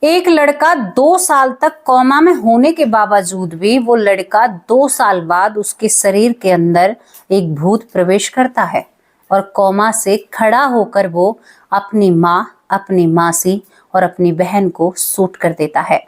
एक लड़का 2 साल तक कोमा में होने के बावजूद भी वो लड़का 2 साल बाद उसके शरीर के अंदर एक भूत प्रवेश करता है और कोमा से खड़ा होकर वो अपनी माँ, अपनी मासी और अपनी बहन को शूट कर देता है।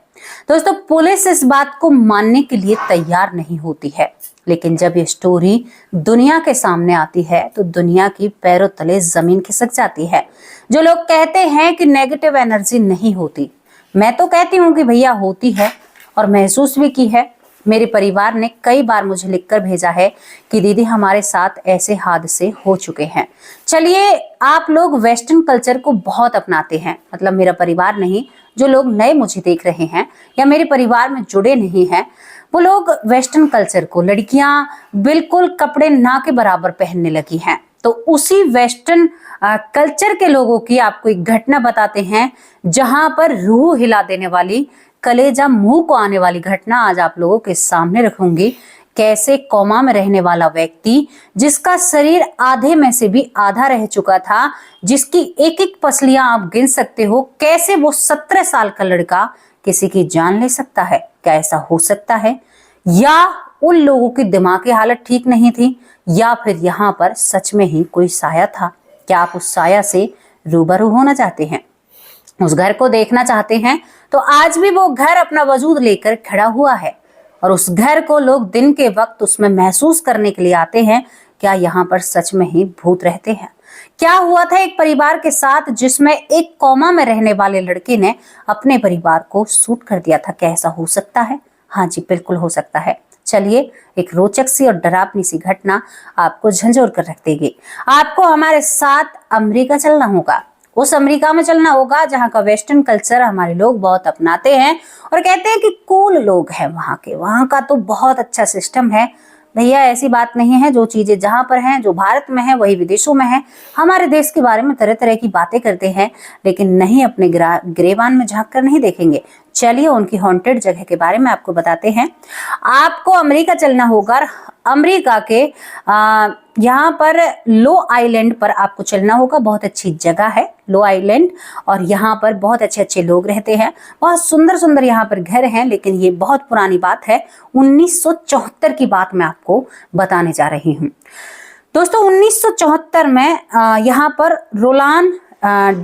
दोस्तों, पुलिस इस बात को मानने के लिए तैयार नहीं होती है, लेकिन जब ये स्टोरी दुनिया के सामने आती है तो दुनिया की पैरों तले जमीन खिसक जाती है। जो लोग कहते हैं कि नेगेटिव एनर्जी नहीं होती, मैं तो कहती हूँ कि भैया होती है और महसूस भी की है। मेरे परिवार ने कई बार मुझे लिखकर भेजा है कि दीदी हमारे साथ ऐसे हादसे हो चुके हैं। चलिए, आप लोग वेस्टर्न कल्चर को बहुत अपनाते हैं, मतलब मेरा परिवार नहीं, जो लोग नए मुझे देख रहे हैं या मेरे परिवार में जुड़े नहीं हैं, वो लोग वेस्टर्न कल्चर को, लड़कियां बिल्कुल कपड़े ना के बराबर पहनने लगी हैं। तो उसी वेस्टर्न कल्चर के लोगों की आपको एक घटना बताते हैं, जहां पर रूह हिला देने वाली, कलेजा मुंह को आने वाली घटना आज आप लोगों के सामने रखूंगी। कैसे कोमा में रहने वाला व्यक्ति, जिसका शरीर आधे में से भी आधा रह चुका था, जिसकी एक एक पसलियां आप गिन सकते हो, कैसे वो 17 साल का लड़का किसी की जान ले सकता है। क्या ऐसा हो सकता है, या उन लोगों की दिमागी हालत ठीक नहीं थी, या फिर यहाँ पर सच में ही कोई साया था? क्या आप उस साया से रूबरू होना चाहते हैं, उस घर को देखना चाहते हैं? तो आज भी वो घर अपना वजूद लेकर खड़ा हुआ है और उस घर को लोग दिन के वक्त उसमें महसूस करने के लिए आते हैं। क्या यहाँ पर सच में ही भूत रहते हैं? क्या हुआ था एक परिवार के साथ, जिसमें एक कोमा में रहने वाले लड़के ने अपने परिवार को शूट कर दिया था? क्या ऐसा हो सकता है? हाँ जी, बिल्कुल हो सकता है। चलिए, एक रोचक सी और डरावनी सी घटना आपको झंझोर कर रख देगी। आपको हमारे साथ अमेरिका चलना होगा। उस अमेरिका में चलना होगा जहाँ का वेस्टर्न कल्चर हमारे लोग बहुत अपनाते हैं और कहते हैं कि कूल लोग हैं वहाँ का तो बहुत अच्छा सिस्टम है। भैया, ऐसी बात नहीं है। जो चीजें जहां पर हैं, जो भारत में है, वही विदेशों में है। हमारे देश के बारे में तरह तरह की बातें करते हैं, लेकिन नहीं अपने गिरेबान में झांक कर नहीं देखेंगे। चलिए, उनकी हॉन्टेड जगह के बारे में आपको बताते हैं। आपको अमेरिका चलना होगा। अमेरिका के यहाँ पर लो आइलैंड पर आपको चलना होगा। बहुत अच्छी जगह है लो आइलैंड, और यहाँ पर बहुत अच्छे अच्छे लोग रहते हैं। बहुत सुंदर सुंदर यहाँ पर घर हैं, लेकिन ये बहुत पुरानी बात है। 1974 की बात मैं आपको बताने जा रही हूँ। दोस्तों, 1974 में यहाँ पर रोलान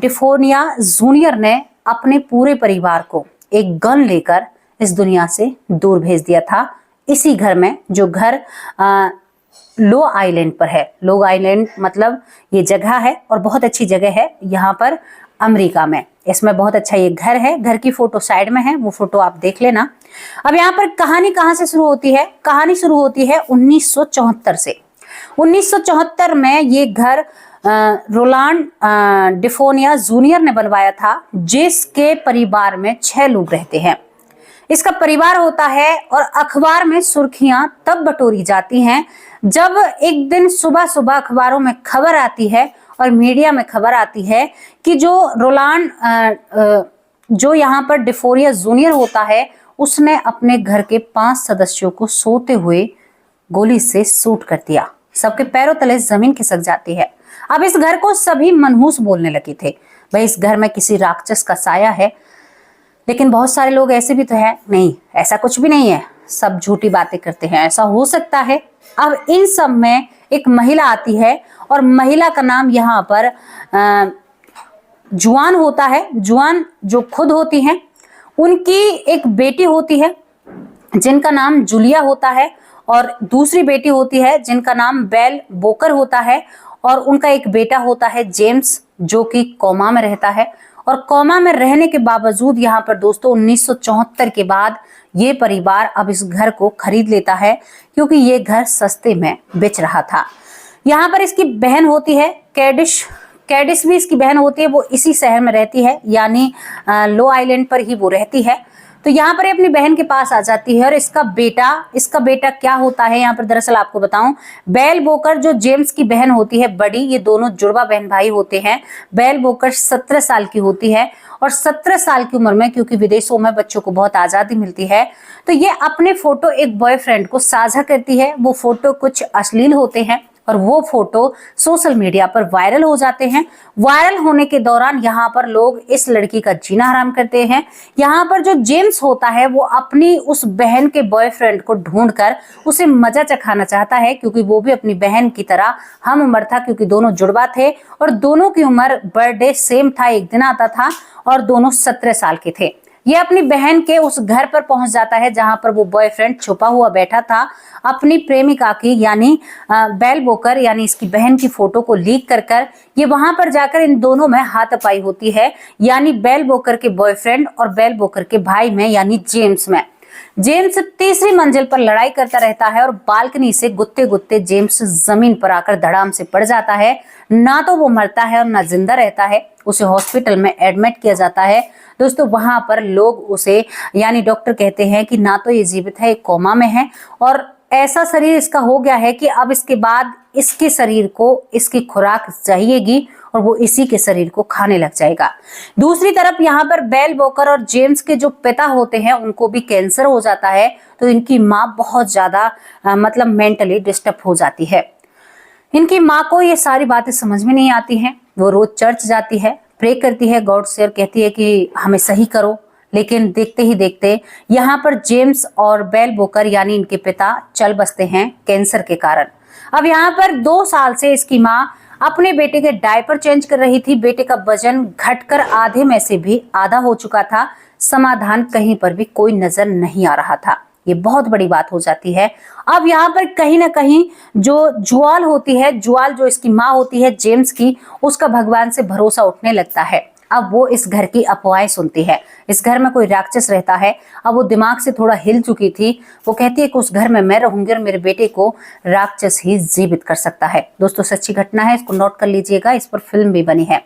डिफोनिया जूनियर ने अपने पूरे परिवार को एक गन लेकर इस दुनिया से दूर भेज दिया था। इसी घर में, जो घर लो आइलैंड पर है। लो आइलैंड मतलब ये जगह है और बहुत अच्छी जगह है यहाँ पर अमेरिका में। इसमें बहुत अच्छा ये घर है। घर की फोटो साइड में है, वो फोटो आप देख लेना। अब यहाँ पर कहानी कहाँ से शुरू होती है? कहानी शुरू होती है 1974 से। 1974 में ये घर रोलान डिफोनिया जूनियर ने बनवाया था, जिसके परिवार में 6 लोग रहते हैं। इसका परिवार होता है और अखबार में सुर्खियां तब बटोरी जाती हैं जब एक दिन सुबह सुबह अखबारों में खबर आती है और मीडिया में खबर आती है कि जो रोलान जो यहाँ पर डिफोरिया जूनियर होता है, उसने अपने घर के 5 सदस्यों को सोते हुए गोली से शूट कर दिया। सबके पैरों तले जमीन खिसक जाती है। अब इस घर को सभी मनहूस बोलने लगे थे, भाई इस घर में किसी राक्षस का साया है। लेकिन बहुत सारे लोग ऐसे भी तो हैं, नहीं ऐसा कुछ भी नहीं है, सब झूठी बातें करते हैं, ऐसा हो सकता है। अब इन सब में एक महिला आती है और महिला का नाम यहाँ पर जुआन होता है। जुआन जो खुद होती हैं, उनकी एक बेटी होती है जिनका नाम जूलिया होता है, और दूसरी बेटी होती है जिनका नाम बेल बोकर होता है, और उनका एक बेटा होता है जेम्स, जो कि कोमा में रहता है। और कोमा में रहने के बावजूद यहाँ पर दोस्तों 1974 के बाद ये परिवार अब इस घर को खरीद लेता है, क्योंकि ये घर सस्ते में बेच रहा था। यहाँ पर इसकी बहन होती है कैडिस भी इसकी बहन होती है। वो इसी शहर में रहती है, यानी लो आइलैंड पर ही वो रहती है। तो यहाँ पर अपनी बहन के पास आ जाती है। और इसका बेटा क्या होता है यहाँ पर, दरअसल आपको बताऊं, बेल बोकर जो जेम्स की बहन होती है बड़ी, ये दोनों जुड़वा बहन भाई होते हैं। बेल बोकर 17 साल की होती है, और 17 साल की उम्र में, क्योंकि विदेशों में बच्चों को बहुत आजादी मिलती है, तो ये अपने फोटो एक बॉयफ्रेंड को साझा करती है। वो फोटो कुछ अश्लील होते हैं और वो फोटो सोशल मीडिया पर वायरल हो जाते हैं। वायरल होने के दौरान यहाँ पर लोग इस लड़की का जीना हराम करते हैं। यहाँ पर जो जेम्स होता है वो अपनी उस बहन के बॉयफ्रेंड को ढूंढकर उसे मजा चखाना चाहता है, क्योंकि वो भी अपनी बहन की तरह हम उम्र था, क्योंकि दोनों जुड़वा थे और दोनों की उम्र बर्थडे सेम था, एक दिन आता था और दोनों 17 साल के थे। ये अपनी बहन के उस घर पर पहुंच जाता है जहां पर वो बॉयफ्रेंड छुपा हुआ बैठा था। अपनी प्रेमिका की यानी बेल बोकर यानी इसकी बहन की फोटो को लीक कर ये वहां पर जाकर इन दोनों में हाथापाई होती है, यानी बेल बोकर के बॉयफ्रेंड और बेल बोकर के भाई में यानी जेम्स में। जेम्स तीसरी मंजिल पर लड़ाई करता रहता है और बालकनी से गुत्ते गुत्ते जेम्स जमीन पर आकर धड़ाम से पड़ जाता है। ना तो वो मरता है और ना जिंदा रहता है। उसे हॉस्पिटल में एडमिट किया जाता है। दोस्तों वहां पर लोग उसे यानी डॉक्टर कहते हैं कि ना तो ये जीवित है, एक कोमा में है और ऐसा शरीर इसका हो गया है कि अब इसके बाद इसके शरीर को इसकी खुराक चाहिएगी और वो इसी के शरीर को खाने लग जाएगा। दूसरी तरफ यहाँ पर बेल बोकर और जेम्स के जो पिता होते हैं उनको भी कैंसर हो जाता है, तो इनकी माँ बहुत ज्यादा मतलब मेंटली डिस्टर्ब हो जाती है। इनकी माँ को ये सारी बातें समझ में नहीं आती हैं। वो रोज चर्च जाती है, प्रे करती है गॉड से और कहती है कि हमें सही करो, लेकिन देखते ही देखते यहाँ पर जेम्स और बेल बोकर यानी इनके पिता चल बसते हैं कैंसर के कारण। अब यहाँ पर 2 साल से इसकी माँ अपने बेटे के डायपर चेंज कर रही थी। बेटे का वजन घटकर आधे में से भी आधा हो चुका था। समाधान कहीं पर भी कोई नजर नहीं आ रहा था। ये बहुत बड़ी बात हो जाती है। अब यहाँ पर कहीं ना कहीं जो जुआल होती है, जुआल जो इसकी माँ होती है जेम्स की, उसका भगवान से भरोसा उठने लगता है। अब वो इस घर की अफवाहें सुनती है। इस घर में कोई राक्षस रहता है। अब वो दिमाग से थोड़ा हिल चुकी थी। वो कहती है कि उस घर में मैं रहूंगी और मेरे बेटे को राक्षस ही जीवित कर सकता है। दोस्तों सच्ची घटना है, इसको नोट कर लीजिएगा, इस पर फिल्म भी बनी है।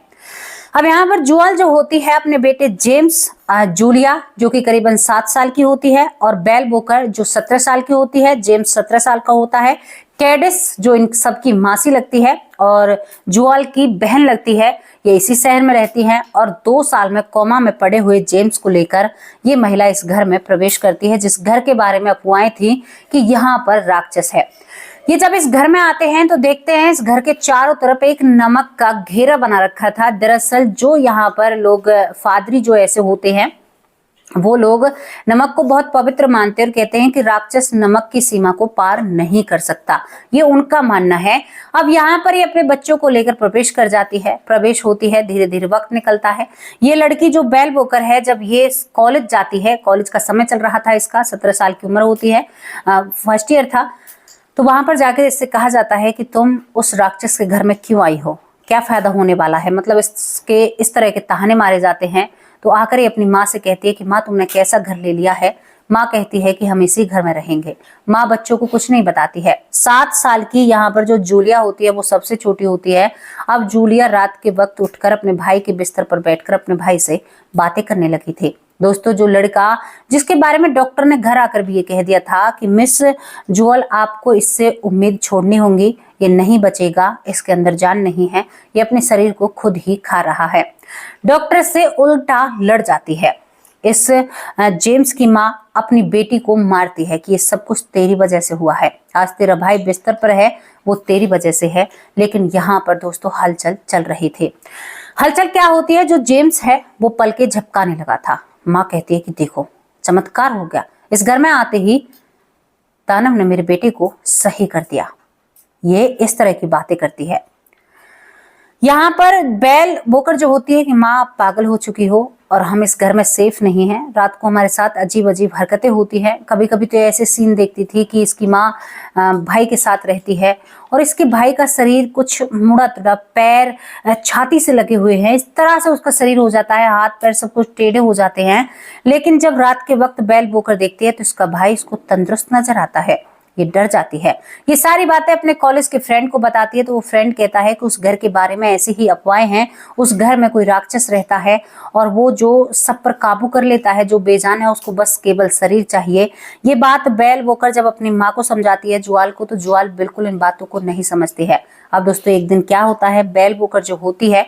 अब यहाँ पर जुआल जो होती है अपने बेटे जेम्स, जूलिया जो कि करीबन 7 साल की होती है और बेल बोकर जो 17 साल की होती है, जेम्स 17 साल का होता है, कैडिस जो इन सबकी मासी लगती है और जुआल की बहन लगती है, ये इसी शहर में रहती हैं और 2 साल में कोमा में पड़े हुए जेम्स को लेकर ये महिला इस घर में प्रवेश करती है, जिस घर के बारे में अफवाहें थी कि यहाँ पर राक्षस है। ये जब इस घर में आते हैं तो देखते हैं इस घर के चारों तरफ एक नमक का घेरा बना रखा था। दरअसल जो यहाँ पर लोग फादरी जो ऐसे होते हैं वो लोग नमक को बहुत पवित्र मानते हैं और कहते हैं कि राक्षस नमक की सीमा को पार नहीं कर सकता, ये उनका मानना है। अब यहाँ पर ये अपने बच्चों को लेकर प्रवेश कर जाती है, प्रवेश होती है, धीरे धीरे वक्त निकलता है। ये लड़की जो बेल बोकर है जब ये कॉलेज जाती है, कॉलेज का समय चल रहा था इसका, 17 साल की उम्र होती है, फर्स्ट ईयर था, तो वहां पर जाकर इससे कहा जाता है कि तुम उस राक्षस के घर में क्यों आई हो, क्या फायदा होने वाला है, मतलब इसके इस तरह के ताहने मारे जाते हैं। तो आकर ये अपनी माँ से कहती है कि माँ तुमने कैसा घर ले लिया है। माँ कहती है कि हम इसी घर में रहेंगे। माँ बच्चों को कुछ नहीं बताती है। 7 साल की यहाँ पर जो जूलिया होती है वो सबसे छोटी होती है। अब जूलिया रात के वक्त उठकर अपने भाई के बिस्तर पर बैठकर अपने भाई से बातें करने लगी थी। दोस्तों जो लड़का जिसके बारे में डॉक्टर ने घर आकर भी ये कह दिया था कि मिस जुअल आपको इससे उम्मीद छोड़नी होगी, ये नहीं बचेगा, इसके अंदर जान नहीं है, ये अपने शरीर को खुद ही खा रहा है, डॉक्टर से उल्टा लड़ जाती है। इस जेम्स की माँ अपनी बेटी को मारती है कि ये सब कुछ तेरी वजह से हुआ है, आज तेरा भाई बिस्तर पर है वो तेरी वजह से है। लेकिन यहाँ पर दोस्तों हलचल चल रही थी। हलचल क्या होती है, जो जेम्स है वो पलके झपकाने लगा था। माँ कहती है कि देखो चमत्कार हो गया, इस घर में आते ही दानव ने मेरे बेटे को सही कर दिया। ये इस तरह की बातें करती है। यहाँ पर बेल बोकर जो होती है कि माँ आप पागल हो चुकी हो और हम इस घर में सेफ नहीं हैं, रात को हमारे साथ अजीब अजीब हरकतें होती हैं। कभी कभी तो ऐसे सीन देखती थी कि इसकी माँ भाई के साथ रहती है और इसके भाई का शरीर कुछ मुड़ा तुड़ा, पैर छाती से लगे हुए हैं, इस तरह से उसका शरीर हो जाता है, हाथ पैर सब कुछ टेढ़े हो जाते हैं। लेकिन जब रात के वक्त बेल बोकर देखती है तो इसका भाई इसको तंदुरुस्त नजर आता है, ये डर जाती है। ये सारी बातें अपने कॉलेज के फ्रेंड को बताती है तो वो फ्रेंड कहता है कि उस घर के बारे में ऐसी ही अफवाहें हैं, उस घर में कोई राक्षस रहता है और वो जो सब पर काबू कर लेता है, जो बेजान है उसको बस केवल शरीर चाहिए। ये बात बेल बोकर जब अपनी माँ को समझाती है जुआल को, तो जुआल बिल्कुल इन बातों को नहीं समझती है। अब दोस्तों एक दिन क्या होता है, बेल बोकर जो होती है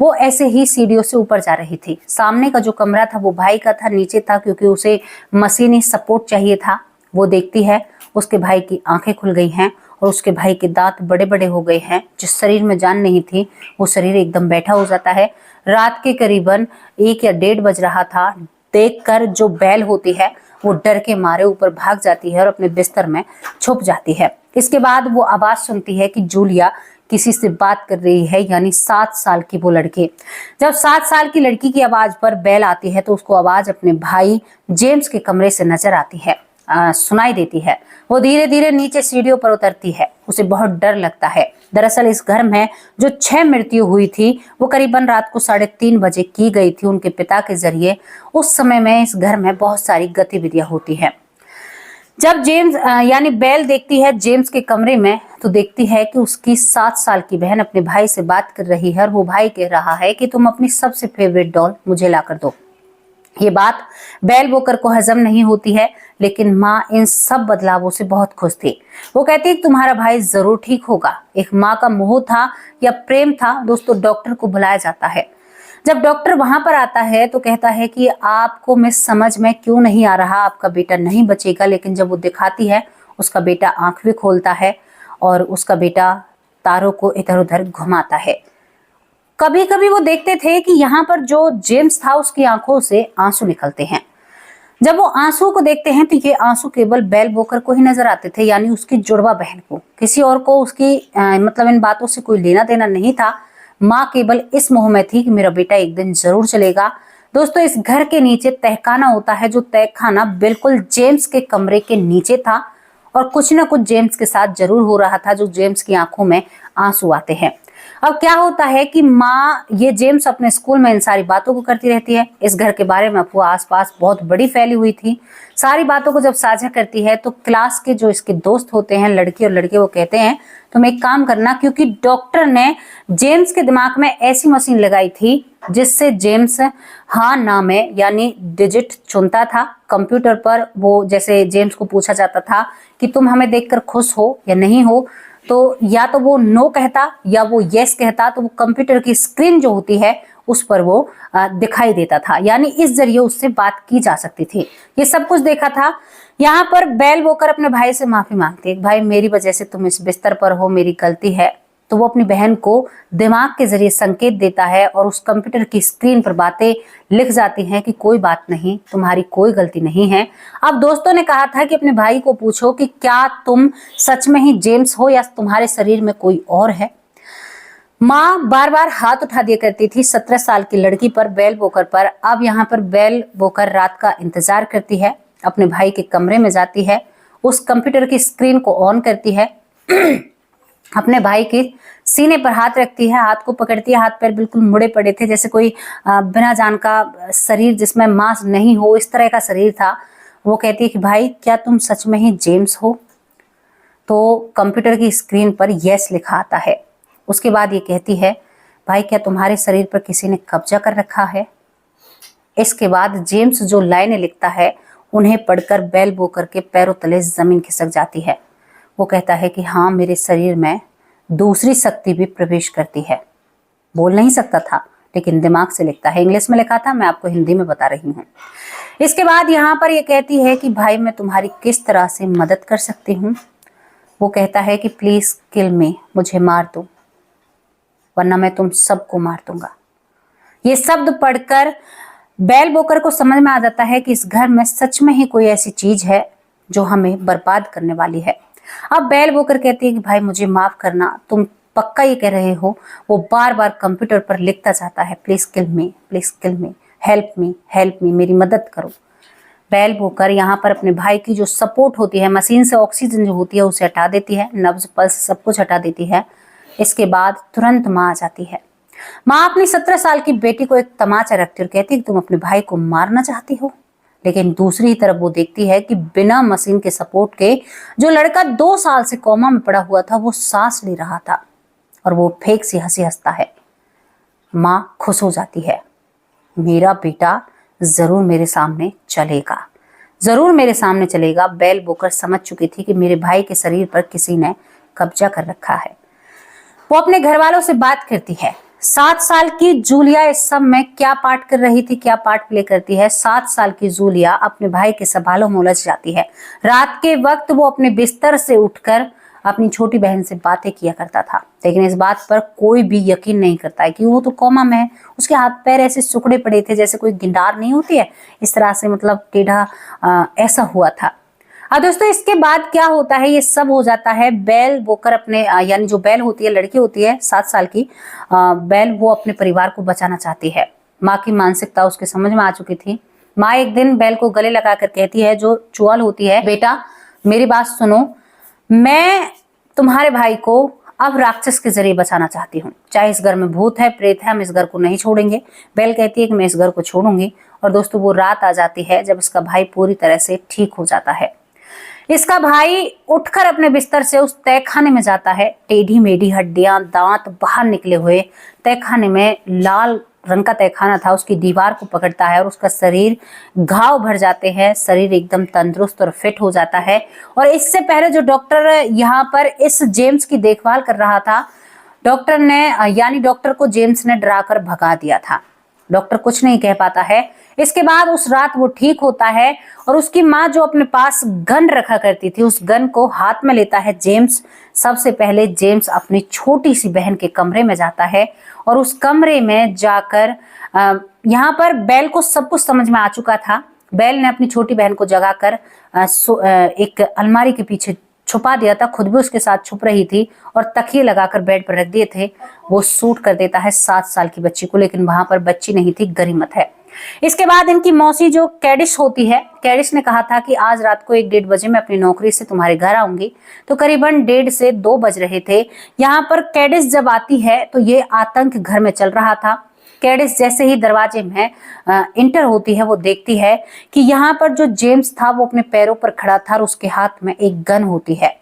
वो ऐसे ही सीढ़ियों से ऊपर जा रही थी। सामने का जो कमरा था वो भाई का था, नीचे था क्योंकि उसे मशीनी सपोर्ट चाहिए था। वो देखती है उसके भाई की आंखें खुल गई हैं और उसके भाई के दांत बड़े बड़े हो गए हैं। जिस शरीर में जान नहीं थी वो शरीर एकदम बैठा हो जाता है। रात के करीबन 1 या 1:30 बज रहा था। देखकर जो बैल होती है वो डर के मारे ऊपर भाग जाती है और अपने बिस्तर में छुप जाती है। इसके बाद वो आवाज सुनती है कि जूलिया किसी से बात कर रही है, यानी 7 साल की वो लड़की। जब 7 साल की लड़की की आवाज पर बैल आती है तो उसको आवाज अपने भाई जेम्स के कमरे से नजर आती है, सुनाई देती है। वो धीरे धीरे नीचे सीढ़ियों पर उतरती है। उसे बहुत डर लगता है। दरअसल इस घर में जो 6 मृत्यु हुई थी वो करीबन रात को 3:30 बजे की गई थी उनके पिता के जरिए। उस समय में इस घर में बहुत सारी गतिविधियां होती हैं। जब जेम्स यानी बेल देखती है जेम्स के कमरे में तो देखती है कि उसकी 7 साल की बहन अपने भाई से बात कर रही है और वो भाई कह रहा है कि तुम अपनी सबसे फेवरेट डॉल मुझे ला कर दो। ये बात बेल वोकर को हजम नहीं होती है, लेकिन माँ इन सब बदलावों से बहुत खुश थी। वो कहती है कि तुम्हारा भाई जरूर ठीक होगा। एक माँ का मोह था या प्रेम था, दोस्तों डॉक्टर को बुलाया जाता है। जब डॉक्टर वहां पर आता है तो कहता है कि आपको मैं समझ में क्यों नहीं आ रहा, आपका बेटा नहीं बचेगा। लेकिन जब वो दिखाती है उसका बेटा आंख भी खोलता है और उसका बेटा तारों को इधर उधर घुमाता है। कभी कभी वो देखते थे कि यहाँ पर जो जेम्स था उसकी आंखों से आंसू निकलते हैं। जब वो आंसू को देखते हैं तो ये आंसू केवल बेल वोकर को ही नजर आते थे, यानी उसकी जुड़वा बहन को। किसी और को उसकी मतलब इन बातों से कोई लेना देना नहीं था। माँ केवल इस मोह में थी कि मेरा बेटा एक दिन जरूर चलेगा। दोस्तों इस घर के नीचे तहखाना होता है, जो तहखाना बिल्कुल जेम्स के कमरे के नीचे था और कुछ ना कुछ जेम्स के साथ जरूर हो रहा था, जो जेम्स की आंखों में आंसू आते हैं। अब क्या होता है कि माँ ये जेम्स अपने स्कूल में इन सारी बातों को करती रहती है। इस घर के बारे में अफवाह आसपास बहुत बड़ी फैली हुई थी। सारी बातों को जब साझा करती है तो क्लास के जो इसके दोस्त होते हैं, लड़की और लड़के, वो कहते हैं तुम एक काम करना, क्योंकि डॉक्टर ने जेम्स के दिमाग में ऐसी मशीन लगाई थी जिससे जेम्स हाँ ना में यानी डिजिट चुनता था। कंप्यूटर पर वो जैसे जेम्स को पूछा जाता था कि तुम हमें देखकर खुश हो या नहीं हो, तो या तो वो नो कहता या वो यस कहता, तो वो कंप्यूटर की स्क्रीन जो होती है उस पर वो दिखाई देता था, यानी इस जरिए उससे बात की जा सकती थी। ये सब कुछ देखा था। यहाँ पर बेल वोकर अपने भाई से माफी मांगती है, भाई मेरी वजह से तुम इस बिस्तर पर हो, मेरी गलती है। तो वो अपनी बहन को दिमाग के जरिए संकेत देता है और उस कंप्यूटर की स्क्रीन पर बातें लिख जाती हैं कि कोई बात नहीं, तुम्हारी कोई गलती नहीं है। अब दोस्तों ने कहा था कि अपने भाई को पूछो कि क्या तुम सच में ही जेम्स हो या तुम्हारे शरीर में कोई और है। माँ बार बार हाथ उठा दिया करती थी 17 साल की लड़की पर, बेल वोकर पर। अब यहाँ पर बेल वोकर रात का इंतजार करती है, अपने भाई के कमरे में जाती है, उस कंप्यूटर की स्क्रीन को ऑन करती है, अपने भाई के सीने पर हाथ रखती है, हाथ को पकड़ती है। हाथ पैर बिल्कुल मुड़े पड़े थे, जैसे कोई बिना जान का शरीर जिसमें मांस नहीं हो, इस तरह का शरीर था। वो कहती है कि भाई क्या तुम सच में ही जेम्स हो। तो कंप्यूटर की स्क्रीन पर यस लिखा आता है। उसके बाद ये कहती है भाई क्या तुम्हारे शरीर पर किसी ने कब्जा कर रखा है। इसके बाद जेम्स जो लाइनें लिखता है उन्हें पढ़कर बेल वोकर के पैरों तले जमीन खिसक जाती है। वो कहता है कि हाँ, मेरे शरीर में दूसरी शक्ति भी प्रवेश करती है। बोल नहीं सकता था लेकिन दिमाग से लिखता है। इंग्लिश में लिखा था, मैं आपको हिंदी में बता रही हूँ। इसके बाद यहाँ पर ये कहती है कि भाई मैं तुम्हारी किस तरह से मदद कर सकती हूँ। वो कहता है कि प्लीज किल मी, मुझे मार दो वरना मैं तुम सबको मार दूंगा। ये शब्द पढ़कर बेल वोकर को समझ में आ जाता है कि इस घर में सच में ही कोई ऐसी चीज है जो हमें बर्बाद करने वाली है। अब बेल वोकर कहती है कि भाई मुझे माफ करना, तुम पक्का ये कह रहे हो। वो बार बार कंप्यूटर पर लिखता जाता है please kill me, please kill me, help me, help me, मेरी मदद करो। बेल वोकर यहाँ पर अपने भाई की जो सपोर्ट होती है, मशीन से ऑक्सीजन जो होती है उसे हटा देती है, नब्ज पल्स सब कुछ हटा देती है। इसके बाद तुरंत माँ आ जाती है। माँ अपनी 17 साल की बेटी को एक तमाचा रखती और कहती है कि तुम अपने भाई को मारना चाहती हो। लेकिन दूसरी तरफ वो देखती है कि बिना मशीन के सपोर्ट के जो लड़का 2 साल से कोमा में पड़ा हुआ था वो सांस ले रहा था और वो फेक सी हंसी हंसता है। माँ खुश हो जाती है, मेरा बेटा जरूर मेरे सामने चलेगा, जरूर मेरे सामने चलेगा। बेल वोकर समझ चुकी थी कि मेरे भाई के शरीर पर किसी ने कब्जा कर रखा है। वो अपने घर वालों से बात करती है। 7 साल की जूलिया इस सब में क्या पार्ट कर रही थी, क्या पार्ट प्ले करती है। 7 साल की जूलिया अपने भाई के सवालों में उलझ जाती है। रात के वक्त वो अपने बिस्तर से उठकर अपनी छोटी बहन से बातें किया करता था। लेकिन इस बात पर कोई भी यकीन नहीं करता है कि वो तो कोमा में है। उसके हाथ पैर ऐसे सिकुड़े पड़े थे जैसे कोई गिटार नहीं होती है, इस तरह से मतलब टेढ़ा ऐसा हुआ था। अब दोस्तों इसके बाद क्या होता है, ये सब हो जाता है। बेल बोकर अपने यानी जो बेल होती है, लड़की होती है 7 साल की बेल, वो अपने परिवार को बचाना चाहती है। माँ की मानसिकता उसके समझ में आ चुकी थी। माँ एक दिन बेल को गले लगाकर कहती है, जो चुआल होती है, बेटा मेरी बात सुनो, मैं तुम्हारे भाई को अब राक्षस के जरिए बचाना चाहती हूँ। चाहे इस घर में भूत है, प्रेत है, हम इस घर को नहीं छोड़ेंगे। बेल कहती है कि मैं इस घर को छोड़ूंगी। और दोस्तों वो रात आ जाती है जब इसका भाई पूरी तरह से ठीक हो जाता है। इसका भाई उठकर अपने बिस्तर से उस तहखाने में जाता है। टेढ़ी मेढ़ी हड्डियां, दांत बाहर निकले हुए तहखाने में, लाल रंग का तहखाना था, उसकी दीवार को पकड़ता है और उसका शरीर घाव भर जाते हैं। शरीर एकदम तंदुरुस्त और फिट हो जाता है। और इससे पहले जो डॉक्टर यहाँ पर इस जेम्स की देखभाल कर रहा था, डॉक्टर ने यानी डॉक्टर को जेम्स ने डराकर भगा दिया था। डॉक्टर कुछ नहीं कह पाता है। इसके बाद उस रात वो ठीक होता है और उसकी माँ जो अपने पास गन रखा करती थी, उस गन को हाथ में लेता है जेम्स। सबसे पहले जेम्स अपनी छोटी सी बहन के कमरे में जाता है और उस कमरे में जाकर यहाँ पर बेल को सब कुछ समझ में आ चुका था। बेल ने अपनी छोटी बहन को जगाकर एक अलमारी के पीछे छुपा दिया था, खुद भी उसके साथ छुप रही थी और तकिए लगाकर बेड पर रख दिए थे। वो सूट कर देता है 7 साल की बच्ची को, लेकिन वहां पर बच्ची नहीं थी, गनीमत है। इसके बाद इनकी मौसी जो कैडिश होती है, कैडिश ने कहा था कि आज रात को 1-1:30 बजे मैं अपनी नौकरी से तुम्हारे घर आऊंगी। तो करीबन 1:30 से 2 बज रहे थे। यहाँ पर कैडिश जब आती है तो ये आतंक घर में चल रहा था। कैडिस जैसे ही दरवाजे में इंटर होती है, वो देखती है कि यहाँ पर जो जेम्स था वो अपने पैरों पर खड़ा था और उसके हाथ में एक गन होती है।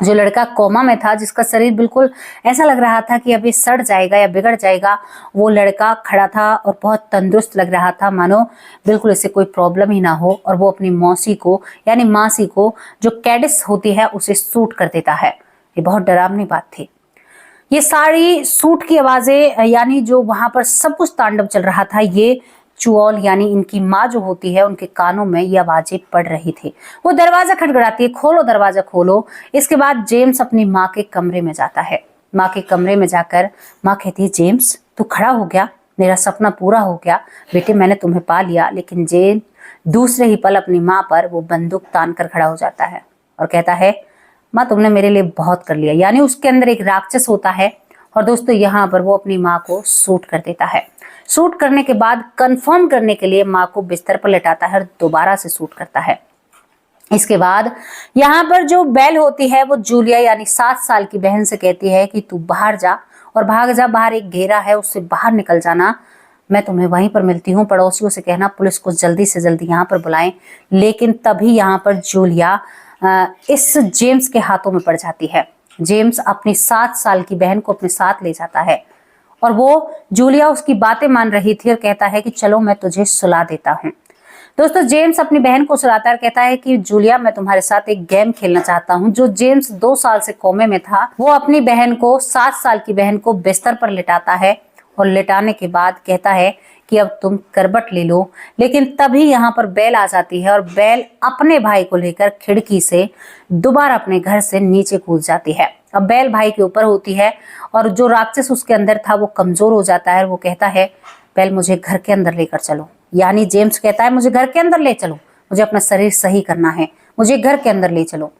जो लड़का कोमा में था, जिसका शरीर बिल्कुल ऐसा लग रहा था कि अभी सड़ जाएगा या बिगड़ जाएगा, वो लड़का खड़ा था और बहुत तंदुरुस्त लग रहा था, मानो बिल्कुल इसे कोई प्रॉब्लम ही ना हो। और वो अपनी मौसी को यानी मासी को, जो कैडिस होती है, उसे सूट कर देता है। ये बहुत डरावनी बात थी। ये सारी सूट की आवाजें, यानी जो वहां पर सब कुछ तांडव चल रहा था, ये चुआल यानी इनकी माँ जो होती है, उनके कानों में ये आवाजें पड़ रही थी। वो दरवाजा खटखटाती है, खोलो दरवाजा खोलो। इसके बाद जेम्स अपनी माँ के कमरे में जाता है। माँ के कमरे में जाकर माँ कहती है, जेम्स तू खड़ा हो गया, मेरा सपना पूरा हो गया बेटे, मैंने तुम्हें पा लिया। लेकिन जेम्स दूसरे ही पल अपनी माँ पर वो बंदूक तान कर खड़ा हो जाता है और कहता है, माँ तुमने मेरे लिए बहुत कर लिया। यानी उसके अंदर एक राक्षस होता है। और दोस्तों यहाँ पर वो अपनी माँ को शूट कर देता है। शूट करने के बाद कंफर्म करने के लिए माँ को बिस्तर पर लेटाता है और दोबारा से शूट करता है। इसके बाद यहाँ पर जो बेल होती है, वो जूलिया यानी 7 साल की बहन से कहती है कि तू बाहर जा और भाग जा, बाहर एक घेरा है, उससे बाहर निकल जाना, मैं तुम्हें वहीं पर मिलती हूँ। पड़ोसियों से कहना पुलिस को जल्दी से जल्दी यहाँ पर बुलाएं। लेकिन तभी यहाँ पर जूलिया इस जेम्स के हाथों में पड़ जाती है। जेम्स अपनी 7 साल की बहन को अपने साथ ले जाता है और वो जूलिया उसकी बातें मान रही थी और कहता है कि चलो मैं तुझे सुला देता हूँ। दोस्तों जेम्स अपनी बहन को सुलाता है और कहता है कि जूलिया मैं तुम्हारे साथ एक गेम खेलना चाहता हूँ। जो जेम्स 2 साल से कोमे में था, वो अपनी बहन को 7 साल की बहन को बिस्तर पर लिटाता है और लिटाने के बाद कहता है कि अब तुम करवट ले लो। लेकिन तभी यहाँ पर बेल आ जाती है और बेल अपने भाई को लेकर खिड़की से दोबारा अपने घर से नीचे कूद जाती है। अब बेल भाई के ऊपर होती है और जो राक्षस उसके अंदर था वो कमजोर हो जाता है। वो कहता है, बेल मुझे घर के अंदर लेकर चलो। यानी जेम्स कहता है, मुझे घर के अंदर ले चलो, मुझे अपना शरीर सही करना है, मुझे घर के अंदर ले चलो।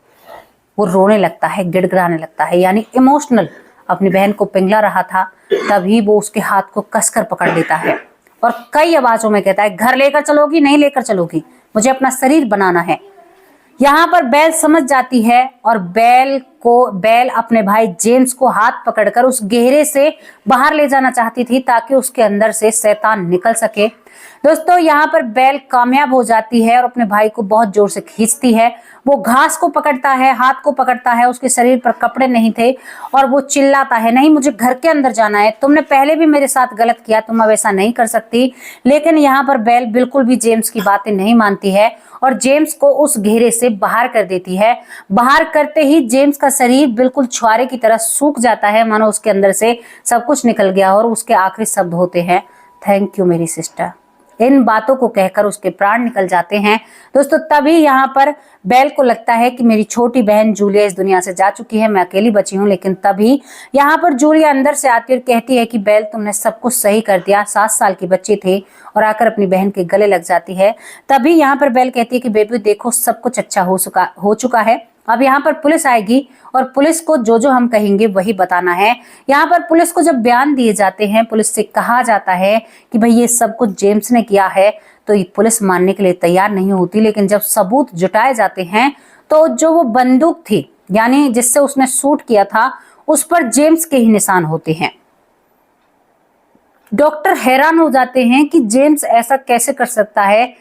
वो रोने लगता है, गिड़गिड़ाने लगता है, यानी इमोशनल अपनी बहन को पिघला रहा था। तभी वो उसके हाथ को कसकर पकड़ लेता है और कई आवाजों में कहता है, घर लेकर चलोगी, नहीं लेकर चलोगी, मुझे अपना शरीर बनाना है। यहाँ पर बेल समझ जाती है और बेल अपने भाई जेम्स को हाथ पकड़कर उस गहरे से बाहर ले जाना चाहती थी ताकि उसके अंदर से शैतान निकल सके। दोस्तों यहाँ पर बेल कामयाब हो जाती है और अपने भाई को बहुत जोर से खींचती है। वो घास को पकड़ता है, हाथ को पकड़ता है, उसके शरीर पर कपड़े नहीं थे और वो चिल्लाता है, नहीं मुझे घर के अंदर जाना है, तुमने पहले भी मेरे साथ गलत किया, तुम अब ऐसा नहीं कर सकती। लेकिन यहाँ पर बेल बिल्कुल भी जेम्स की बातें नहीं मानती है और जेम्स को उस घेरे से बाहर कर देती है। बाहर करते ही जेम्स का शरीर बिल्कुल छुआरे की तरह सूख जाता है, मानो उसके अंदर से सब कुछ निकल गया और उसके आखिरी शब्द होते हैं, थैंक यू मेरी सिस्टर। इन बातों को कहकर उसके प्राण निकल जाते हैं। दोस्तों तभी यहाँ पर बेल को लगता है कि मेरी छोटी बहन जूलिया इस दुनिया से जा चुकी है, मैं अकेली बची हूँ। लेकिन तभी यहाँ पर जूलिया अंदर से आती है और कहती है कि बेल तुमने सब कुछ सही कर दिया, 7 साल की बच्ची थी, और आकर अपनी बहन के गले लग जाती है। तभी यहाँ पर बेल कहती है कि बेबी देखो सब कुछ अच्छा हो चुका है, अब यहाँ पर पुलिस आएगी और पुलिस को जो जो हम कहेंगे वही बताना है। यहाँ पर पुलिस को जब बयान दिए जाते हैं, पुलिस से कहा जाता है कि भाई ये सब कुछ जेम्स ने किया है, तो ये पुलिस मानने के लिए तैयार नहीं होती। लेकिन जब सबूत जुटाए जाते हैं तो जो वो बंदूक थी यानी जिससे उसने शूट किया था उस पर जेम्स के ही निशान होते हैं। डॉक्टर हैरान हो जाते हैं कि जेम्स ऐसा कैसे कर सकता है,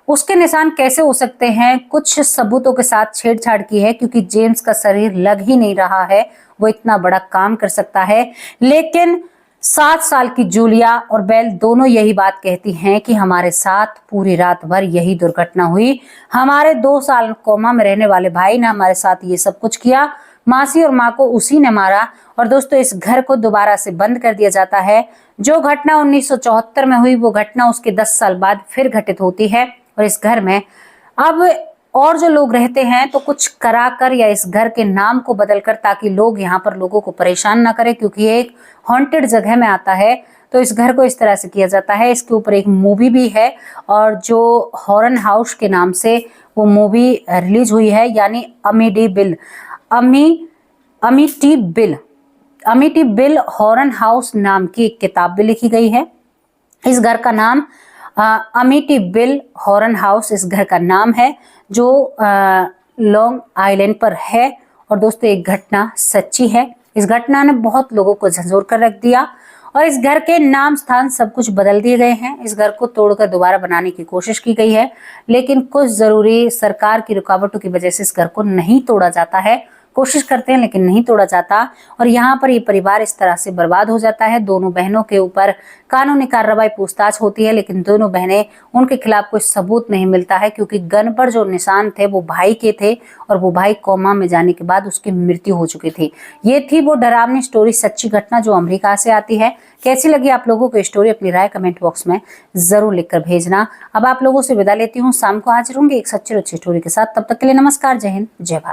उसके निशान कैसे हो सकते हैं। कुछ सबूतों के साथ छेड़छाड़ की है क्योंकि जेम्स का शरीर लग ही नहीं रहा है, वो इतना बड़ा काम कर सकता है। लेकिन 7 साल की जूलिया और बेल दोनों यही बात कहती हैं कि हमारे साथ पूरी रात भर यही दुर्घटना हुई, हमारे 2 साल कोमा में रहने वाले भाई ने हमारे साथ ये सब कुछ किया, मासी और माँ को उसी ने मारा। और दोस्तों इस घर को दोबारा से बंद कर दिया जाता है। जो घटना 1974 में हुई वो घटना उसके 10 साल बाद फिर घटित होती है। और इस घर में अब और जो लोग रहते हैं तो कुछ कराकर या इस घर के नाम को बदलकर, ताकि लोग यहाँ पर लोगों को परेशान ना करें, क्योंकि ये एक हॉन्टेड जगह में आता है, तो इस घर को इस तरह से किया जाता है। इसके ऊपर एक मूवी भी है और जो हॉरर हाउस के नाम से वो मूवी रिलीज हुई है, यानी अमिटीविल हॉरर हाउस नाम की एक किताब भी लिखी गई है। इस घर का नाम अमिटीविल हॉरर हाउस इस घर का नाम है, जो लॉन्ग आइलैंड पर है। और दोस्तों एक घटना सच्ची है, इस घटना ने बहुत लोगों को झंझोर कर रख दिया और इस घर के नाम स्थान सब कुछ बदल दिए गए हैं। इस घर को तोड़कर दोबारा बनाने की कोशिश की गई है, लेकिन कुछ जरूरी सरकार की रुकावटों की वजह से इस घर को नहीं तोड़ा जाता है। कोशिश करते हैं लेकिन नहीं तोड़ा जाता और यहाँ पर ये परिवार इस तरह से बर्बाद हो जाता है। दोनों बहनों के ऊपर कानूनी कार्रवाई पूछताछ होती है, लेकिन दोनों बहनें उनके खिलाफ कोई सबूत नहीं मिलता है, क्योंकि गन पर जो निशान थे वो भाई के थे और वो भाई कोमा में जाने के बाद उसकी मृत्यु हो चुकी थी। ये थी वो डरावनी स्टोरी, सच्ची घटना जो अमेरिका से आती है। कैसी लगी आप लोगों को स्टोरी, अपनी राय कमेंट बॉक्स में जरूर लिखकर भेजना। अब आप लोगों से विदा लेती हूँ, शाम को हाजिर होंगे एक सच्ची और अच्छी स्टोरी के साथ। तब तक के लिए नमस्कार, जय हिंद, जय भारत।